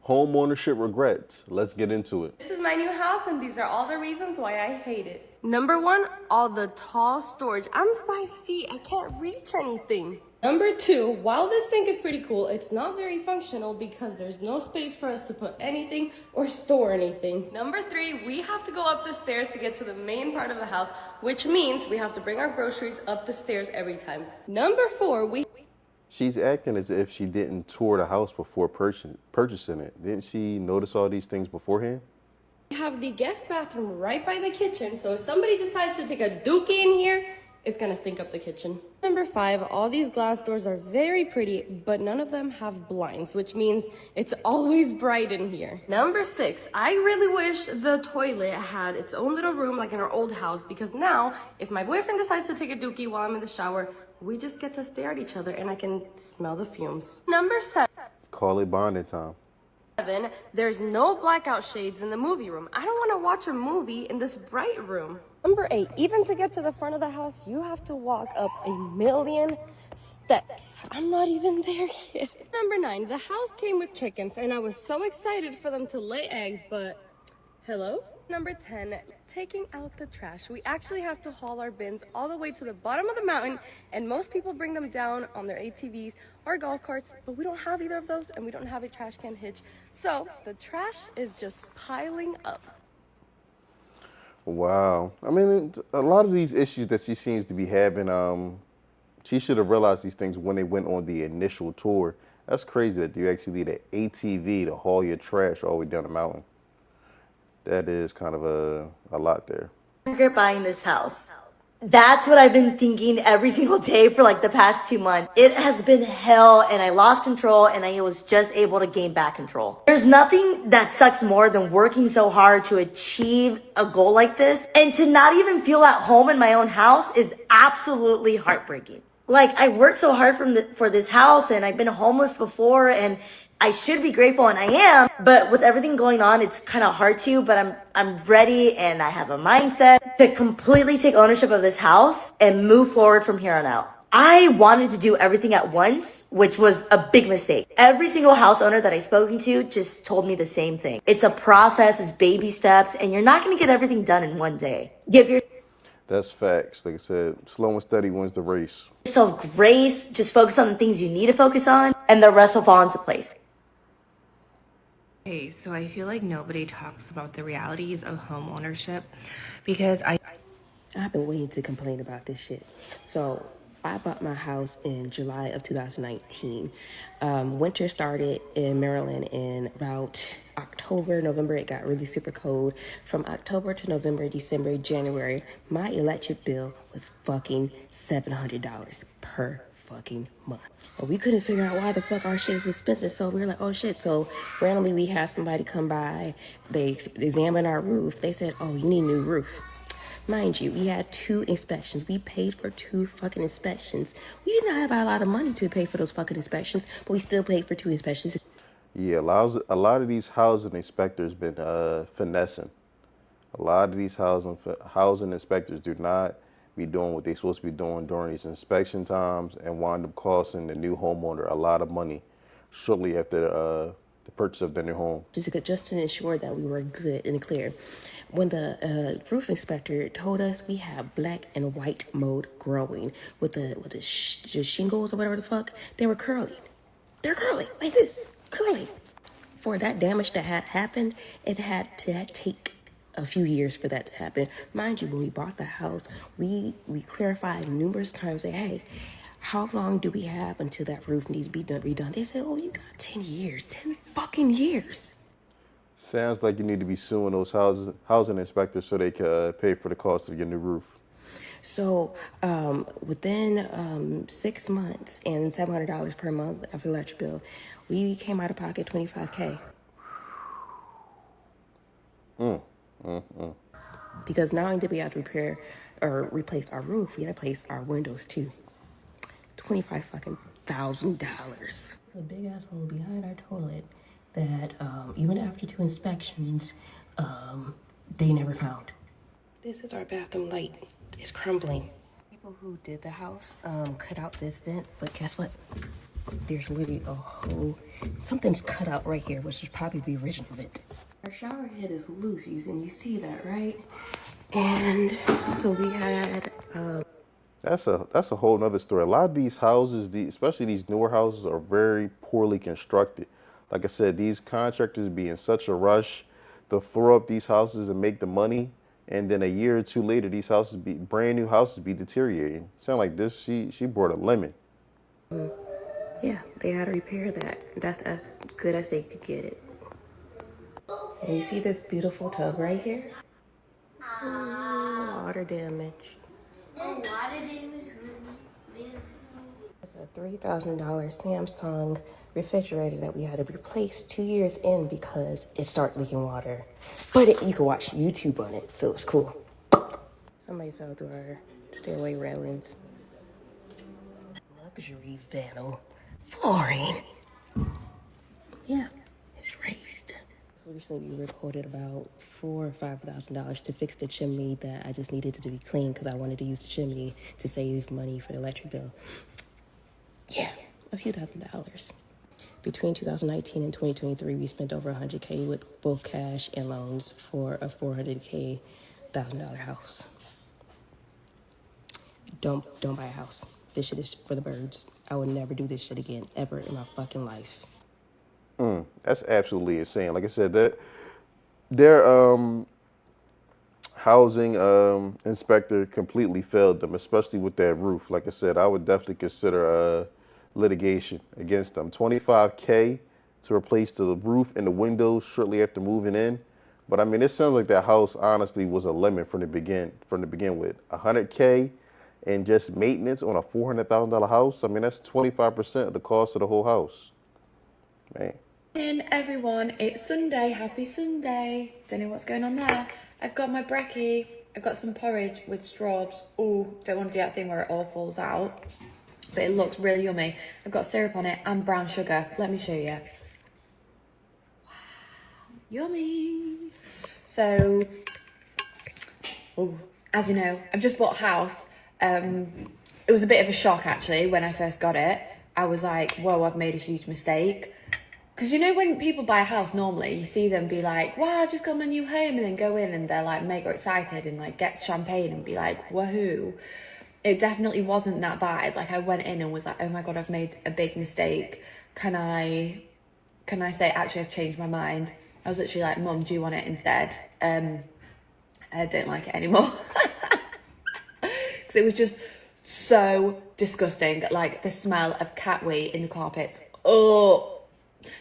Homeownership regrets. Let's get into it. This is my new house, and these are all the reasons why I hate it. Number one, all the tall storage. I'm 5 feet, I can't reach anything. Number two, while this sink is pretty cool, it's not very functional because there's no space for us to put anything or store anything. Number three, we have to go up the stairs to get to the main part of the house, which means we have to bring our groceries up the stairs every time. Number four, She's acting as if she didn't tour the house before purchasing it. Didn't she notice all these things beforehand? we have the guest bathroom right by the kitchen, so if somebody decides to take a dookie in here, it's gonna stink up the kitchen. Number five, all these glass doors are very pretty, but none of them have blinds, which means it's always bright in here. Number six, I really wish the toilet had its own little room like in our old house, because now, if my boyfriend decides to take a dookie while I'm in the shower, we just get to stare at each other and I can smell the fumes. Number Call it bonding time. seven, there's no blackout shades in the movie room. I don't want to watch a movie in this bright room. Number eight, even to get to the front of the house, you have to walk up 1,000,000 steps. I'm not even there yet. Number nine, the house came with chickens and I was so excited for them to lay eggs, but hello? Number 10, taking out the trash. We actually have to haul our bins all the way to the bottom of the mountain, and most people bring them down on their ATVs or golf carts, but we don't have either of those and we don't have a trash can hitch. So the trash is just piling up. Wow. I mean, a lot of these issues that she seems to be having, she should have realized these things when they went on the initial tour. That's crazy that you actually need an ATV to haul your trash all the way down the mountain. That is kind of a lot there. Regret buying this house. That's what I've been thinking every single day for like the past 2 months. It has been hell and I lost control and I was just able to gain back control. There's nothing that sucks more than working so hard to achieve a goal like this and to not even feel at home in my own house is absolutely heartbreaking. Like I worked so hard for this house and I've been homeless before and I should be grateful and I am, but with everything going on, it's kind of hard to, but I'm ready and I have a mindset to completely take ownership of this house and move forward from here on out. I wanted to do everything at once, which was a big mistake. Every single house owner that I've spoken to just told me the same thing. It's a process, it's baby steps, and you're not going to get everything done in one day. That's facts. Like I said, slow and steady wins the race. Yourself grace, just focus on the things you need to focus on, and the rest will fall into place. Okay, so I feel like nobody talks about the realities of home ownership because I've been waiting to complain about this shit. So I bought my house in July of 2019. Winter started in Maryland in about October, November. It got really super cold. From October to November, December, January, my electric bill was fucking $700 per fucking month. And we couldn't figure out why the fuck our shit is expensive, so we were like, oh shit. So randomly we had somebody come by, they examined our roof. They said, oh, you need a new roof. Mind you, we had 2 inspections. We paid for 2 fucking inspections. We did not have a lot of money to pay for those fucking inspections, but we still paid for 2 inspections. Yeah, a lot of these housing inspectors been finessing. A lot of these housing inspectors do not be doing what they're supposed to be doing during these inspection times and wind up costing the new homeowner a lot of money shortly after the purchase of their new home. Just to ensure that we were good and clear. When the roof inspector told us we have black and white mold growing with the shingles or whatever the fuck, they were curly. They're curly, like this, curly. For that damage that had happened, it had to take a few years for that to happen. Mind you, when we bought the house, we clarified numerous times that, hey, how long do we have until that roof needs to be redone? They said, oh, you got 10 years, 10 fucking years. Sounds like you need to be suing those housing inspectors so they can pay for the cost of your new roof. So within 6 months and $700 per month of electric bill, we came out of pocket $25K. Because not only did we have to repair or replace our roof, we had to replace our windows too. $25 fucking $1,000. It's a big ass hole behind our toilet that even after 2 inspections, they never found. This is our bathroom light. It's crumbling. People who did the house cut out this vent, but guess what? There's literally a whole, something's cut out right here, which is probably the original vent. Our shower head is loose, and you see that, right? And so we had, That's a whole nother story. A lot of these houses, especially these newer houses, are very poorly constructed. Like I said, these contractors be in such a rush to throw up these houses and make the money, and then a year or two later, these houses be brand new houses be deteriorating. Sound like this? She brought a lemon. yeah, they had to repair that. That's as good as they could get it. And you see this beautiful tub right here? Water damage. It's a $3,000 Samsung refrigerator that we had to replace 2 years in because it started leaking water. But you could watch YouTube on it, so it was cool. Somebody fell through our stairway railings. Luxury vinyl flooring. Yeah, it's raised. Recently, we recorded about $4,000 or $5,000 to fix the chimney that I just needed to be clean because I wanted to use the chimney to save money for the electric bill. Yeah, a few $1,000s. Between 2019 and 2023, we spent over $100K with both cash and loans for a $400,000 house. Don't buy a house. This shit is for the birds. I would never do this shit again, ever in my fucking life. That's absolutely insane. Like I said, that their housing inspector completely failed them, especially with that roof. Like I said, I would definitely consider litigation against them. $25K to replace the roof and the windows shortly after moving in. But I mean, it sounds like that house honestly was a lemon from the begin with. $100K and just maintenance on a $400,000 house. I mean, that's 25% of the cost of the whole house. Man. Morning everyone, it's Sunday, happy Sunday. Don't know what's going on there. I've got my brekkie, I've got some porridge with straws. Oh, don't want to do that thing where it all falls out, but it looks really yummy. I've got syrup on it and brown sugar. Let me show you. Wow, yummy. So, as you know, I've just bought a house. It was a bit of a shock actually when I first got it. I was like, whoa, I've made a huge mistake. Because you know when people buy a house normally, you see them be like, wow, I've just got my new home, and then go in and they're like mega excited and like get champagne and be like, woohoo. It definitely wasn't that vibe. Like I went in and was like, oh my God, I've made a big mistake. Can I say, actually, I've changed my mind. I was literally like, Mum, do you want it instead? I don't like it anymore. Because it was just so disgusting. Like the smell of cat wee in the carpets. Oh.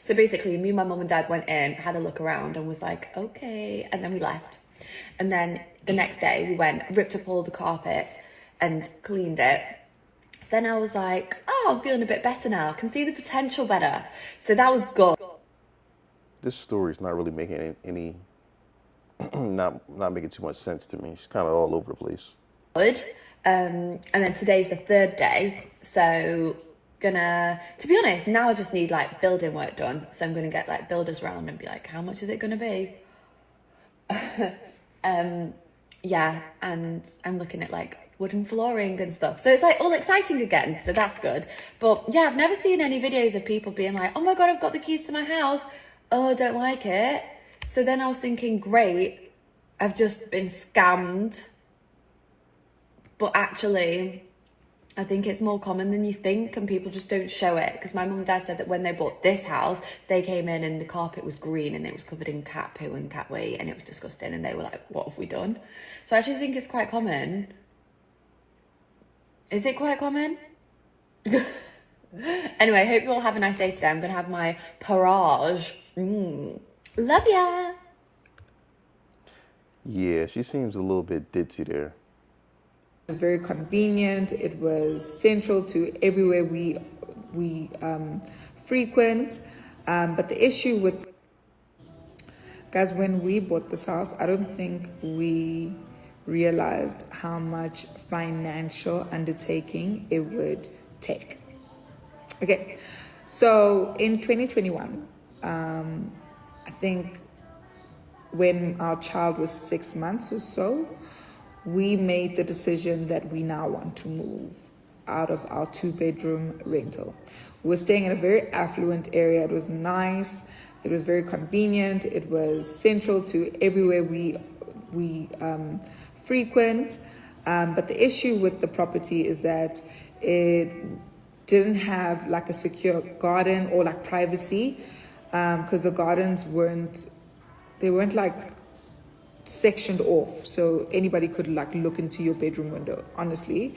So basically, me and my mum and dad went in, had a look around and was like, okay. And then we left. And then the next day we went, ripped up all the carpets and cleaned it. So then I was like, oh, I'm feeling a bit better now. I can see the potential better. So that was good. This story's not really making any not making too much sense to me. It's kind of all over the place. Good. And then today's the third day. So to be honest, now I just need like building work done. So I'm gonna get like builders around and be like, how much is it gonna be? Yeah, and I'm looking at like wooden flooring and stuff. So it's like all exciting again. So that's good. But yeah, I've never seen any videos of people being like, oh my God, I've got the keys to my house. Oh, I don't like it. So then I was thinking, great, I've just been scammed. But actually, I think it's more common than you think, and people just don't show it. Because my mum and dad said that when they bought this house, they came in and the carpet was green and it was covered in cat poo and cat wee, and it was disgusting. And they were like, what have we done? So I actually think it's quite common. Is it quite common? Anyway, I hope you all have a nice day today. I'm going to have my porridge. Love ya. Yeah, she seems a little bit ditzy there. It was very convenient. It was central to everywhere we frequent. But the issue with, guys, when we bought this house, I don't think we realized how much financial undertaking it would take. Okay, so in 2021, I think when our child was 6 months or so, we made the decision that we now want to move out of our 2-bedroom rental. We were staying in a very affluent area. It was nice. It was very convenient. It was central to everywhere we frequent. But the issue with the property is that it didn't have like a secure garden or like privacy, because the gardens weren't like sectioned off, so anybody could like look into your bedroom window, honestly.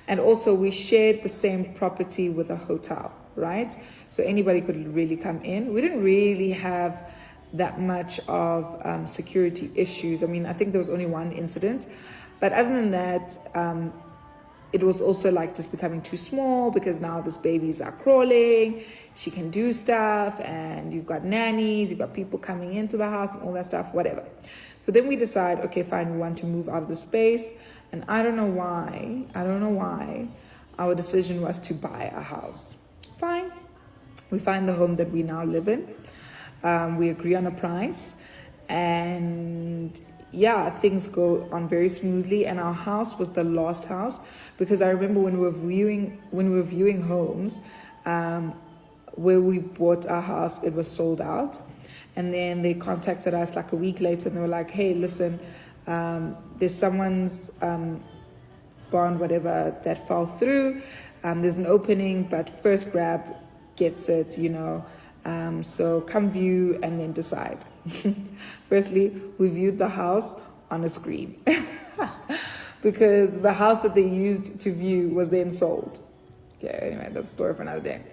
And also we shared the same property with a hotel, right? So anybody could really come in. We didn't really have that much of security issues. I mean, I think there was only one incident, but other than that, it was also like just becoming too small, because now these babies are crawling, she can do stuff, and you've got nannies, you've got people coming into the house and all that stuff, whatever. So then we decide, okay, fine, we want to move out of the space. And I don't know why our decision was to buy a house. Fine. We find the home that we now live in. We agree on a price, and yeah, things go on very smoothly. And our house was the last house, because I remember when we were viewing homes, where we bought our house, it was sold out. And then they contacted us like a week later, and they were like, hey, listen, there's someone's bond, whatever, that fell through. There's an opening, but first grab gets it, so come view and then decide. Firstly, we viewed the house on a screen because the house that they used to view was then sold. Okay, anyway, that's a story for another day.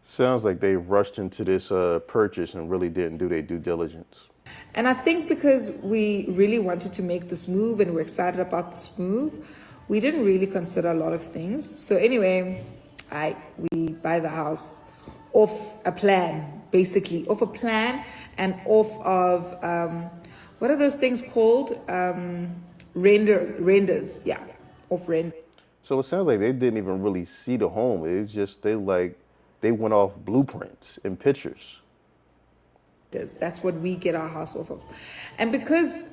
Sounds like they rushed into this purchase and really didn't do their due diligence. And I think because we really wanted to make this move and we're excited about this move, we didn't really consider a lot of things. So anyway, we buy the house off a plan, basically off a plan, and off of what are those things called? Renders, yeah, off render. So it sounds like they didn't even really see the home. It's just they went off blueprints and pictures. That's what we get our house off of. And because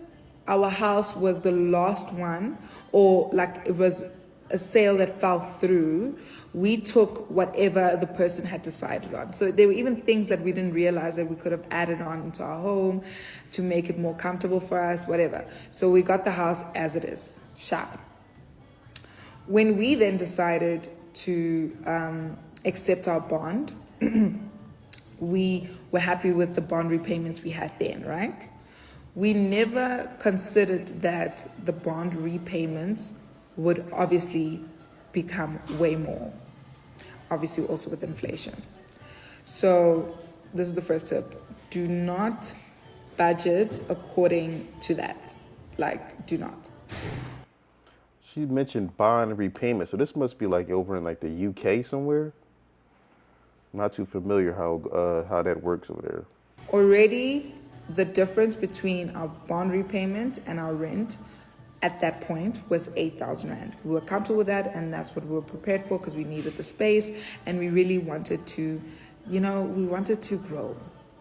our house was the last one, or like it was a sale that fell through, we took whatever the person had decided on. So there were even things that we didn't realize that we could have added on into our home to make it more comfortable for us, whatever. So we got the house as it is, sharp. When we then decided to accept our bond, we were happy with the bond repayments we had then, right? We never considered that the bond repayments would obviously become way more, obviously also with inflation. So this is the first tip. Do not budget according to that. Like, do not. She mentioned bond repayment, so this must be like over in like the UK somewhere. I'm not too familiar how that works over there. Already, the difference between our bond repayment and our rent at that point was 8,000 Rand. We were comfortable with that, and that's what we were prepared for, because we needed the space and we really wanted to, we wanted to grow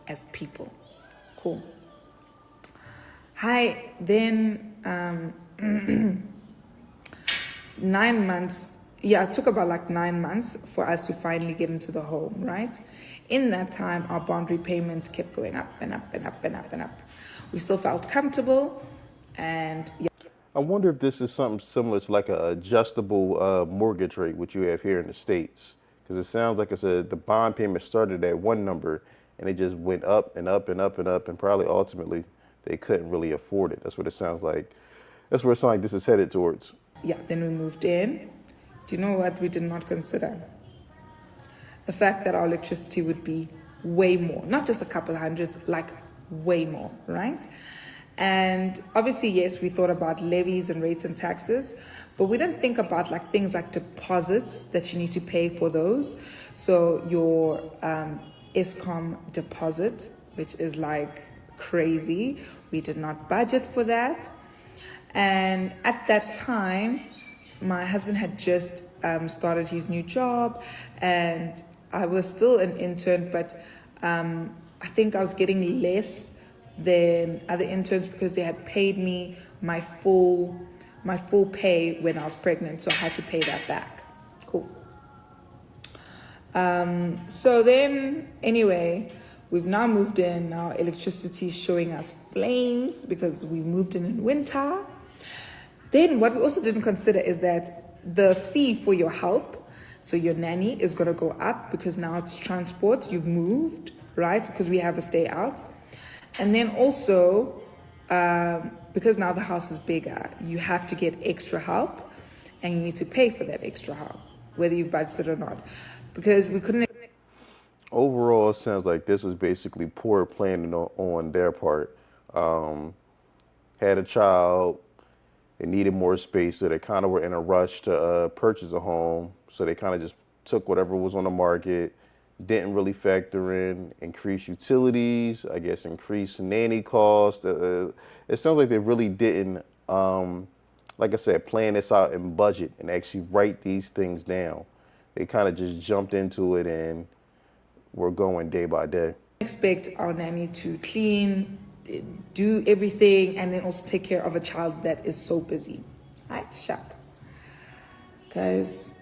as people. Cool. Hi, then 9 months, it took about like 9 months for us to finally get into the home, right? In that time, our bond repayment kept going up and up and up and up and up. We still felt comfortable, and yeah. I wonder if this is something similar to like an adjustable mortgage rate, which you have here in the States. Because it sounds like the bond payment started at one number and it just went up and up and up and up, and probably ultimately they couldn't really afford it. That's what it sounds like. That's where it sounds like this is headed towards. Yeah, then we moved in. Do you know what we did not consider? The fact that our electricity would be way more, not just a couple hundreds, like way more, right? And obviously, yes, we thought about levies and rates and taxes, but we didn't think about like things like deposits that you need to pay for those. So your ESCOM deposit, which is like crazy. We did not budget for that. And at that time, my husband had just started his new job, and I was still an intern, but I think I was getting less than other interns because they had paid me my full pay when I was pregnant, so I had to pay that back. Cool. So then, anyway, we've now moved in. Now electricity is showing us flames because we moved in winter. Then what we also didn't consider is that the fee for your help, so your nanny, is going to go up because now it's transport. You've moved, right? Because we have a stay out. And then also, because now the house is bigger, you have to get extra help and you need to pay for that extra help, whether you've budgeted or not. Because we couldn't. Overall, it sounds like this was basically poor planning on their part. Had a child, they needed more space, so they kind of were in a rush to purchase a home. So they kind of just took whatever was on the market, didn't really factor in increased utilities, I guess increased nanny costs. It sounds like they really didn't, like I said, plan this out in budget and actually write these things down. They kind of just jumped into it and we're going day by day. Expect our nanny to clean, do everything, and then also take care of a child that is so busy. Shut. Guys,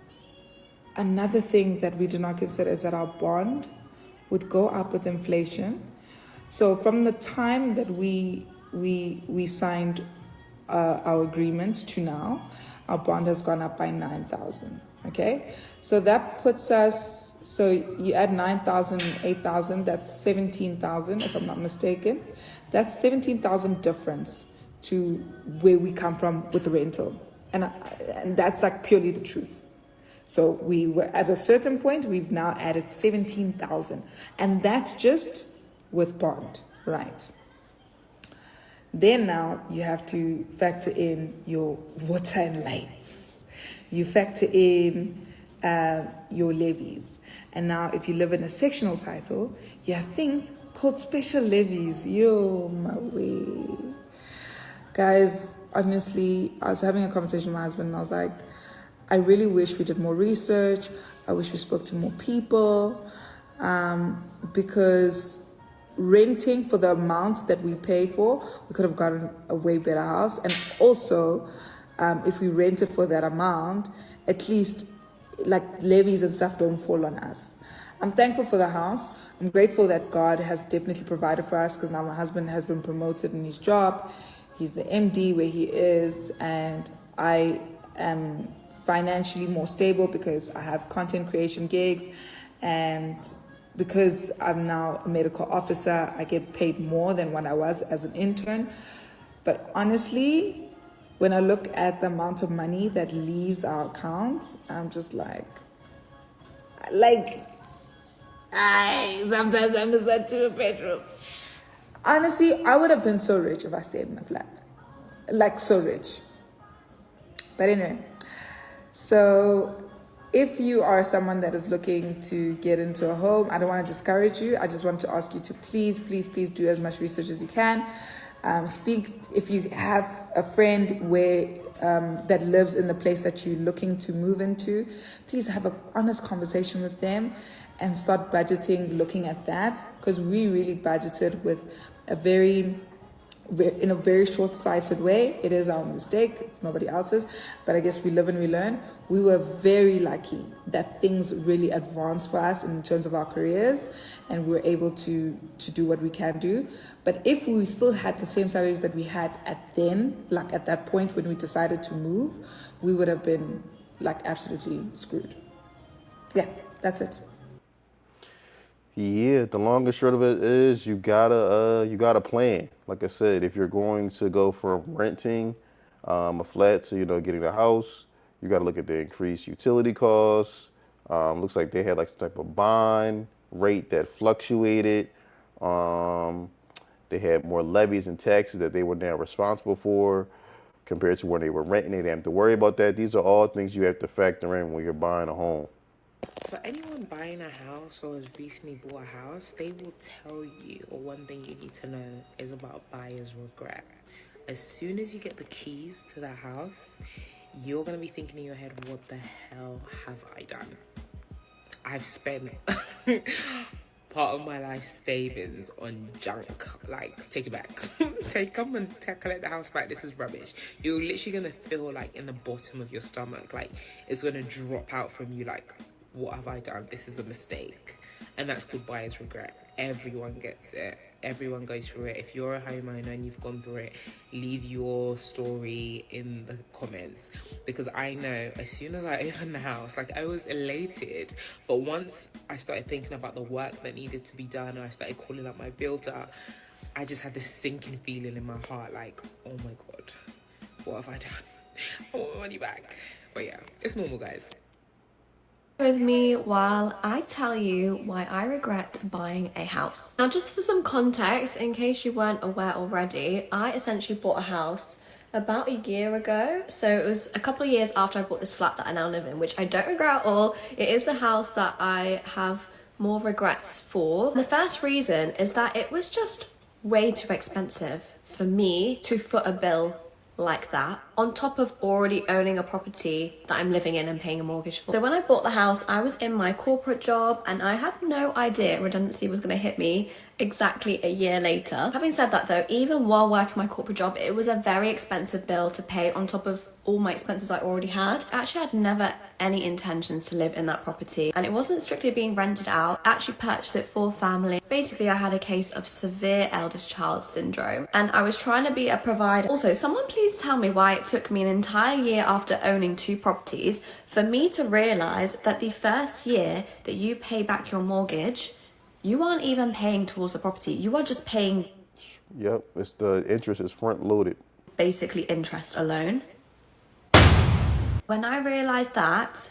another thing that we did not consider is that our bond would go up with inflation. So from the time that we signed our agreement to now, our bond has gone up by 9,000. Okay, so that puts us, so you add 9,000 and 8,000, that's 17,000 if I'm not mistaken. That's 17,000 difference to where we come from with the rental. And that's like purely the truth. So we were at a certain point, we've now added 17,000. And that's just with bond, right? Then now you have to factor in your water and lights. You factor in your levies. And now if you live in a sectional title, you have things called special levies. Yo, my way. Guys, honestly, I was having a conversation with my husband and I was like, I really wish we did more research. I wish we spoke to more people. Because renting for the amount that we pay for, we could have gotten a way better house. And also, if we rented for that amount, at least like levies and stuff don't fall on us. I'm thankful for the house. I'm grateful that God has definitely provided for us because now my husband has been promoted in his job. He's the MD where he is, and I am financially more stable because I have content creation gigs, and because I'm now a medical officer, I get paid more than what I was as an intern. But honestly, when I look at the amount of money that leaves our accounts, I'm just like, sometimes I miss that 2-bedroom. Honestly, I would have been so rich if I stayed in a flat. Like, so rich. But anyway, so if you are someone that is looking to get into a home, I don't want to discourage you. I just want to ask you to please do as much research as you can. Speak if you have a friend where that lives in the place that you're looking to move into. Please have an honest conversation with them and start budgeting, looking at that, because we really budgeted with in a very short-sighted way. It is our mistake, it's nobody else's, but I guess we live and we learn. We were very lucky that things really advanced for us in terms of our careers, and we were able to do what we can do. But if we still had the same salaries that we had at that point when we decided to move, we would have been like absolutely screwed. Yeah, that's it. Yeah, the long and short of it is you gotta plan. Like I said, if you're going to go from renting a flat to getting a house, you gotta look at the increased utility costs. Looks like they had like some type of bond rate that fluctuated. They had more levies and taxes that they were now responsible for compared to when they were renting. They didn't have to worry about that. These are all things you have to factor in when you're buying a home. For anyone buying a house or has recently bought a house, they will tell you, or one thing you need to know is about buyer's regret. As soon as you get the keys to the house, you're going to be thinking in your head, what the hell have I done? I've spent part of my life savings on junk. Like, take it back. Collect the house back. This is rubbish. You're literally going to feel like in the bottom of your stomach, like it's going to drop out from you like what have I done? This is a mistake. And that's called buyer's regret. Everyone gets it. Everyone goes through it. If you're a homeowner and you've gone through it, leave your story in the comments. Because I know as soon as I opened the house, like, I was elated. But once I started thinking about the work that needed to be done, and I started calling up my builder, I just had this sinking feeling in my heart, like, oh my God, what have I done? I want my money back. But yeah, it's normal, guys. With me while I tell you why I regret buying a house. Now, just for some context, in case you weren't aware already, I essentially bought a house about a year ago. So it was a couple of years after I bought this flat that I now live in, which I don't regret at all. It is the house that I have more regrets for. The first reason is that it was just way too expensive for me to foot a bill like that on top of already owning a property that I'm living in and paying a mortgage for. So when I bought the house, I was in my corporate job and I had no idea redundancy was going to hit me exactly a year later. Having said that though, even while working my corporate job, it was a very expensive bill to pay on top of all my expenses I already had. I actually had never any intentions to live in that property, and it wasn't strictly being rented out. I actually purchased it for family. Basically, I had a case of severe eldest child syndrome and I was trying to be a provider. Also, someone please tell me why it took me an entire year after owning 2 properties for me to realize that the first year that you pay back your mortgage, you aren't even paying towards the property. You are just paying. Yep, it's the interest is front loaded. Basically interest alone. When I realized that,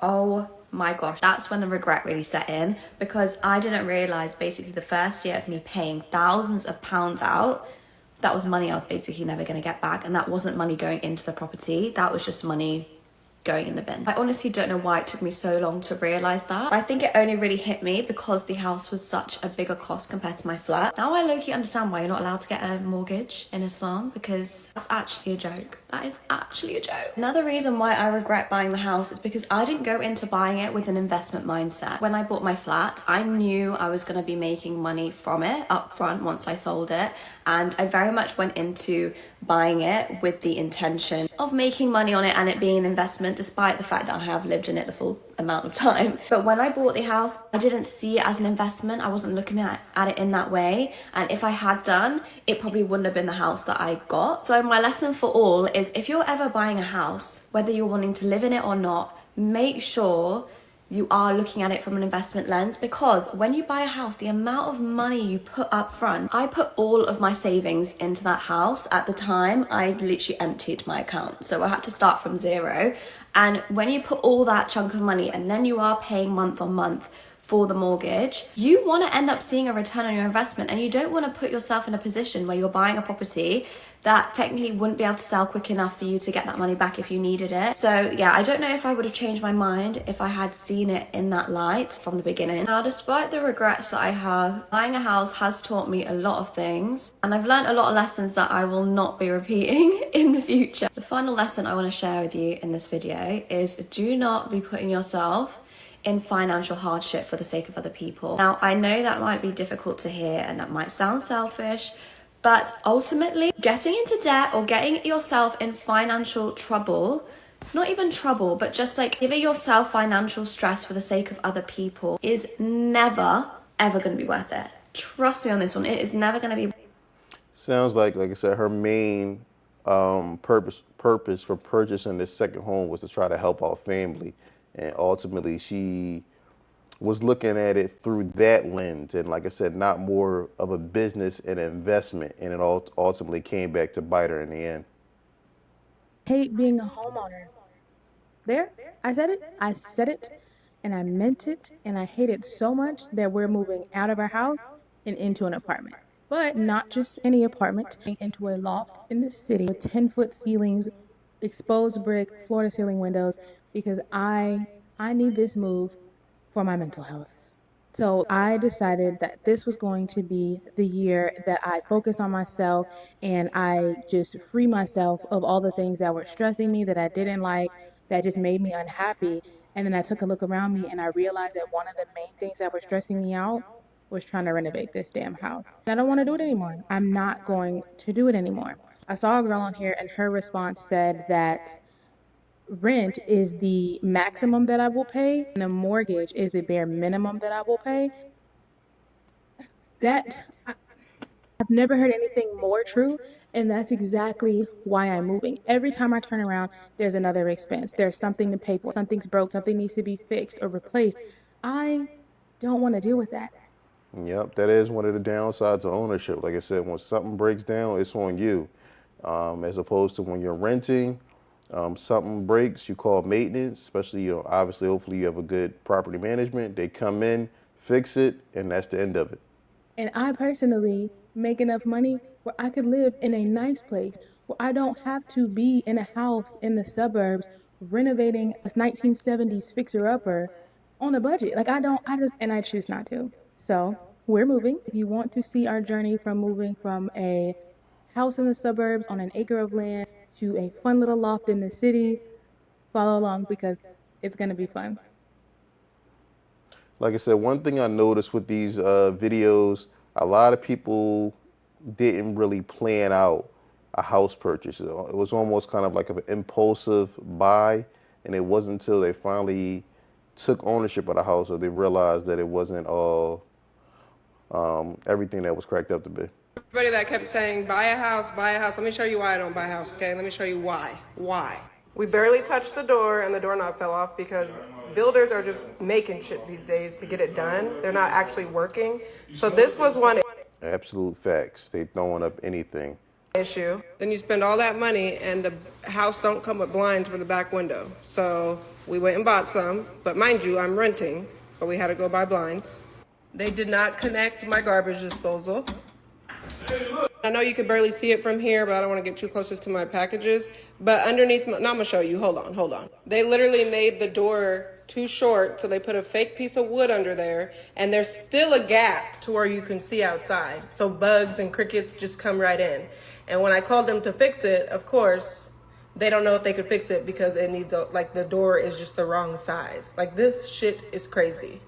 oh my gosh, that's when the regret really set in, because I didn't realize basically the first year of me paying thousands of pounds out, that was money I was basically never going to get back, and that wasn't money going into the property, that was just money going in the bin. I honestly don't know why it took me so long to realize that. I think it only really hit me because the house was such a bigger cost compared to my flat. Now I low-key understand why you're not allowed to get a mortgage in Islam, because that's actually a joke. That is actually a joke. Another reason why I regret buying the house is because I didn't go into buying it with an investment mindset. When I bought my flat, I knew I was going to be making money from it up front once I sold it, and I very much went into buying it with the intention of making money on it and it being an investment, despite the fact that I have lived in it the full amount of time. But when I bought the house, I didn't see it as an investment. I wasn't looking at it in that way, and if I had done, it probably wouldn't have been the house that I got. So my lesson for all is, if you're ever buying a house, whether you're wanting to live in it or not, make sure you are looking at it from an investment lens, because when you buy a house, the amount of money you put up front, I put all of my savings into that house. At the time, I literally emptied my account, so I had to start from zero. And when you put all that chunk of money and then you are paying month on month for the mortgage, you want to end up seeing a return on your investment, and you don't want to put yourself in a position where you're buying a property that technically wouldn't be able to sell quick enough for you to get that money back if you needed it. So yeah, I don't know if I would have changed my mind if I had seen it in that light from the beginning. Now, despite the regrets that I have, buying a house has taught me a lot of things, and I've learned a lot of lessons that I will not be repeating in the future. The final lesson I want to share with you in this video is, do not be putting yourself in financial hardship for the sake of other people. Now, I know that might be difficult to hear and that might sound selfish, but ultimately, getting into debt or getting yourself in financial trouble, not even trouble, but just like giving yourself financial stress for the sake of other people, is never, ever going to be worth it. Trust me on this one, it is never going to be. Sounds like I said, her main purpose for purchasing this second home was to try to help out family, and ultimately she was looking at it through that lens, and like I said, not more of a business and investment, and it all ultimately came back to bite her in the end. Hate being a homeowner. There, I said it, and I meant it, and I hate it so much that we're moving out of our house and into an apartment. But not just any apartment, into a loft in the city with 10-foot ceilings, exposed brick, floor to ceiling windows, because I need this move for my mental health. So I decided that this was going to be the year that I focus on myself and I just free myself of all the things that were stressing me, that I didn't like, that just made me unhappy. And then I took a look around me and I realized that one of the main things that were stressing me out was trying to renovate this damn house. I don't want to do it anymore. I'm not going to do it anymore. I saw a girl on here and her response said that rent is the maximum that I will pay, and the mortgage is the bare minimum that I will pay. That I've never heard anything more true, and that's exactly why I'm moving. Every time I turn around, there's another expense. There's something to pay for. Something's broke, something needs to be fixed or replaced. I don't want to deal with that. Yep, that is one of the downsides of ownership. Like I said, when something breaks down, it's on you. As opposed to when you're renting, something breaks, you call maintenance, especially, obviously, hopefully you have a good property management. They come in, fix it, and that's the end of it. And I personally make enough money where I could live in a nice place, where I don't have to be in a house in the suburbs renovating a 1970s fixer-upper on a budget. Like and I choose not to. So we're moving. If you want to see our journey from moving from a house in the suburbs on an acre of land to a fun little loft in the city, follow along because it's going to be fun. Like I said, one thing I noticed with these videos, a lot of people didn't really plan out a house purchase. It was almost kind of like an impulsive buy, and it wasn't until they finally took ownership of the house or they realized that it wasn't all everything that was cracked up to be. Everybody that kept saying, buy a house, buy a house. Let me show you why I don't buy a house, okay? Let me show you why. Why? We barely touched the door and the doorknob fell off because builders are just making shit these days to get it done. They're not actually working. So this was one Absolute facts. They throwing up anything. issue. Then you spend all that money and the house don't come with blinds for the back window. So we went and bought some, but mind you, I'm renting, but we had to go buy blinds. They did not connect my garbage disposal. I know you could barely see it from here, but I don't want to get too close to my packages. But underneath, I'm going to show you. Hold on. They literally made the door too short, so they put a fake piece of wood under there, and there's still a gap to where you can see outside. So bugs and crickets just come right in. And when I called them to fix it, of course, they don't know if they could fix it because it needs, the door is just the wrong size. Like, this shit is crazy.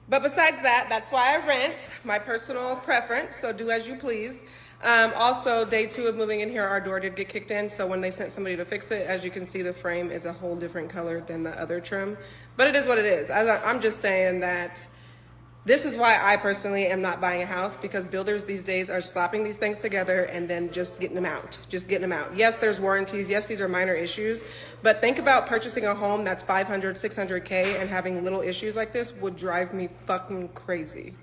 But besides that, that's why I rent, my personal preference, so do as you please. Also, day 2 of moving in here, our door did get kicked in, so when they sent somebody to fix it, as you can see, the frame is a whole different color than the other trim. But it is what it is. I'm just saying that this is why I personally am not buying a house, because builders these days are slapping these things together and then just getting them out. Yes, there's warranties. Yes, these are minor issues. But think about purchasing a home that's 500, 600K and having little issues like this would drive me fucking crazy.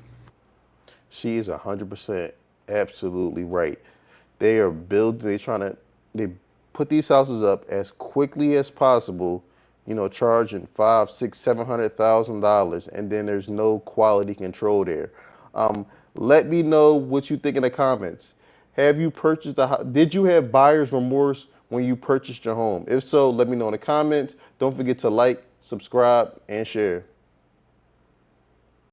She is 100% absolutely right. They put these houses up as quickly as possible, charging $500,000, $600,000, $700,000, and then there's no quality control there. Let me know what you think in the comments. Have you purchased a house? Did you have buyer's remorse when you purchased your home? If so, let me know in the comments. Don't forget to like, subscribe, and share.